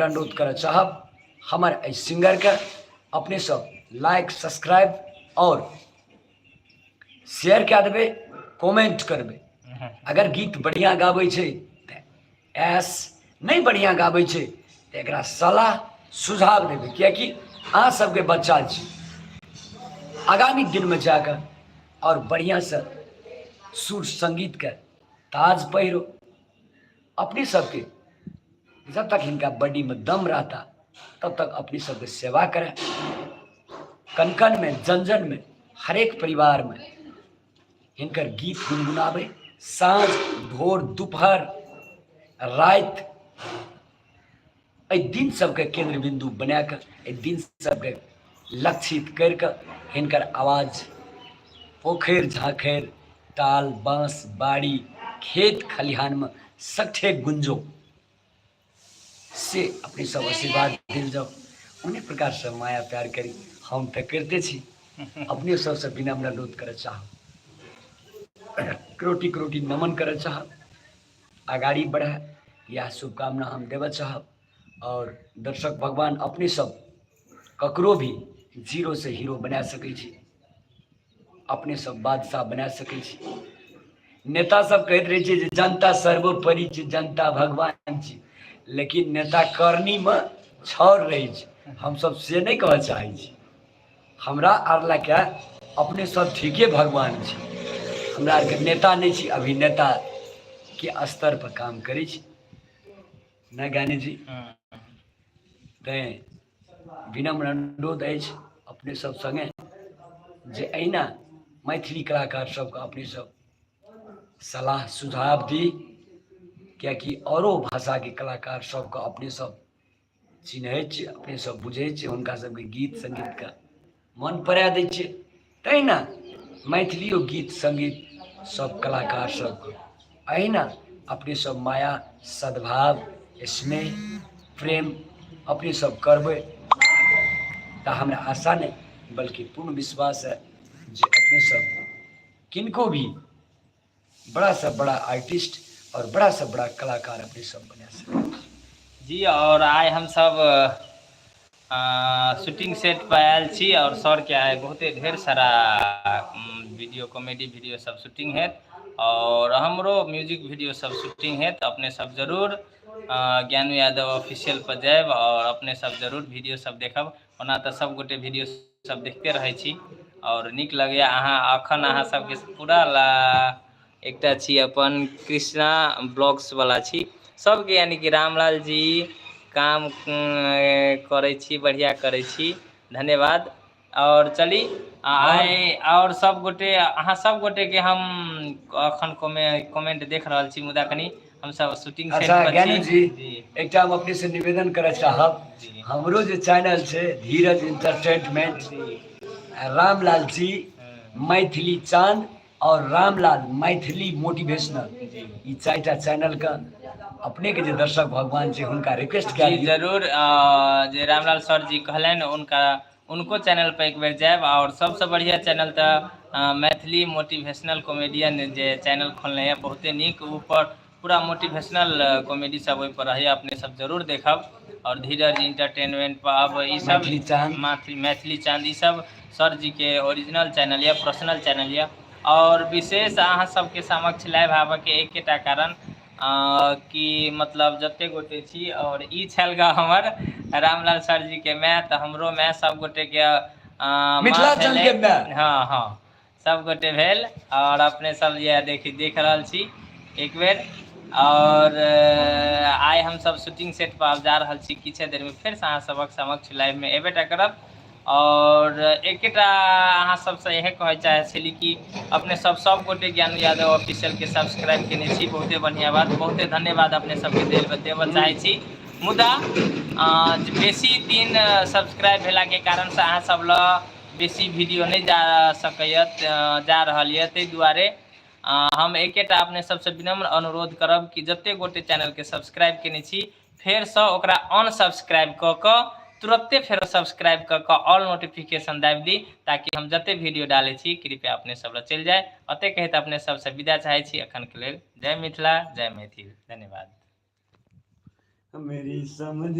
अनुरोध कर चाहब हमारे सिंगर के अपने सब लाइक सब्सक्राइब और शेयर क्या देवे, कमेंट करबे। अगर गीत बढ़िया गाबै छै एस नहीं बढ़िया गाबै छै तो एकरा सलाह सुझाव देवे, कियाकि अहाँ सबके बच्चा छी। आगामी दिन में जाकर और बढ़िया से सुर संगीत के ताज पहिरो। अपनी सबके जब तक इनका बॉडी में दम रहता तब तक अपनी सबके सेवा करें। कन कन में जन जन में हर एक परिवार में इनकर गीत गुनगुनावे। सांझ भोर दोपहर रात दिन सबके केंद्र बिंदु बनाकर दिन सबके लक्षित करके इनकर आवाज पोखर झाँखर ताल बांस बाड़ी खेत खलिहान में सठे गुंजो से अपने सब आशीर्वाद दिल जाओ। उन्हीं प्रकार से माया प्यार करी हम तो करते छी। अपने सबसे विनम्र अनुरोध कर चाह, करोटी करोटी नमन कर चाह, आगाड़ी बढ़े यह शुभकामना हम देव चाहब। और दर्शक भगवान अपने सब ककरो भी जीरो से हीरो बना सकै छी, अपने सब बादशाह बना सकै छी। नेता सब कहते रहे जे जनता सर्वोपरि छै, जनता भगवान छै, लेकिन नेता करनी में छौर रही छै। हम सब से नहीं कह चाहे छी। हमरा आर लके अपने सब ठीके भगवान छै। हमरा आर के नेता नहीं छी, अभिनेता के स्तर पर काम करे छी न गाने जी। तें विनम्र अनुरोध अछि अपने सब संगे जे अहिना मैथिली कलाकार सबके अपने सब सलाह सुझाव दी, कियाकि औरो भाषा के कलाकार सबके अपने सब चिन्है छियै, अपने सब बुझै छियै, हुनका सबके गीत संगीत का मन पड़ा दै छियै। तहिना मैथिलियो गीत संगीत सब कलाकार सबके अहिना अपने सब माया सद्भाव स्नेह प्रेम अपने सब करबै तो हमरा आशा नहीं बल्कि पूर्ण विश्वास है जे अपने सब किनको भी बड़ा से बड़ा आर्टिस्ट और बड़ा से बड़ा कलाकार अपने सब बना सके जी। और आए हम सब शूटिंग सेट पर आयल छी और सर के आए बहुते ढेर सारा वीडियो कॉमेडी वीडियो सब शूटिंग है और हमरो म्यूजिक वीडियो सब शूटिंग है। तो अपने सब जरूर ज्ञानू यादव ऑफिशियल पर जाएब और अपने सब जरूर वीडियो सब देखब। ओना तो सब गोटे वीडियो सब देखते रहे छी और निक लगे। अखन अहाँ सबके पूरा एकटा छी अपन कृष्णा ब्लॉग्स वाला छी सबके, यानी कि रामलाल जी काम करे छी, बढ़िया करे छी, धन्यवाद। और चली आए और सब गोटे अहाँ सब गोटे के हम अखन कमेंट देख रहा छी, मुदा कनी हम सब शूटिंग सेट पर ज्ञानू जी जी। एक हम अपने से निवेदन करे चाहब, हमरो जो चैनल छे धीरज इंटरटेनमेंट, रामलाल जी मैथिली चांद और रामलाल मैथिली मोटिवेशनल, ये चारिटा चैनल का अपने के जो दर्शक भगवान छे उनका रिक्वेस्ट कर जी जरूर। जे रामलाल सर जी कहलन उनको चैनल पर एक बेर जाएब। और सबसे बढ़िया चैनल तो मैथिली मोटिवेशनल कॉमेडियन जे चैनल खोलने है, बहुते निक ऊपर पूरा मोटिवेशनल कॉमेडी सब ओहि पर रहे, अपने सब जरूर देखब। और धीरज इंटरटेनमेंट पर अब ई सब मैथिली चांद ई सब सर जी के ओरिजिनल चैनल या पर्सनल चैनल या। और विशेष अहाँ सबके समक्ष लाइव आबे के एकेटा कारण कि मतलब जते गोटे छी और ई छल गा हमर रामलाल सर जी के मैं, तो हमरो मैं सब गोटे के मिथिलांचल के मैं, हाँ हाँ सब गोटे भेल और अपने सब ये देख रहल छी एक बेर। और आइ हम सब शूटिंग सेट पर जा रहल छी, किछे देर में फिर से अहाँ सबक समक्ष लाइव में एबेटा करब। और एकेटा अहाँ सबसे यह कहे चाहे छी कि अपने सब गोटे ज्ञानू यादव ऑफिशियल के सब्सक्राइब केने छी, बहुते बढ़िया बात, बहुते धन्यवाद अपने सबके देव चाहे छी। मुदा बेसी दिन सब्सक्राइब भेला के कारण से अहाँ सब ल बेसी वीडियो नहीं जा रहल है, ताहि दुआरे हम एकेटा अपने सबसे विनम्र अनुरोध करब कि जते गोटे चैनल के सब्सक्राइब केने छी फेर से ओकरा अनसब्सक्राइब क के तुरंते फेर सब्सक्राइब क के ऑल नोटिफिकेशन दाबि दी, ताकि हम जते वीडियो डाले छी कृपया अपने सब ल चल जाए। अते कहते अपने सबसे विदा चाहे छी अखन के लेल। जय मिथिला जय मैथिल, धन्यवाद। मेरी समझ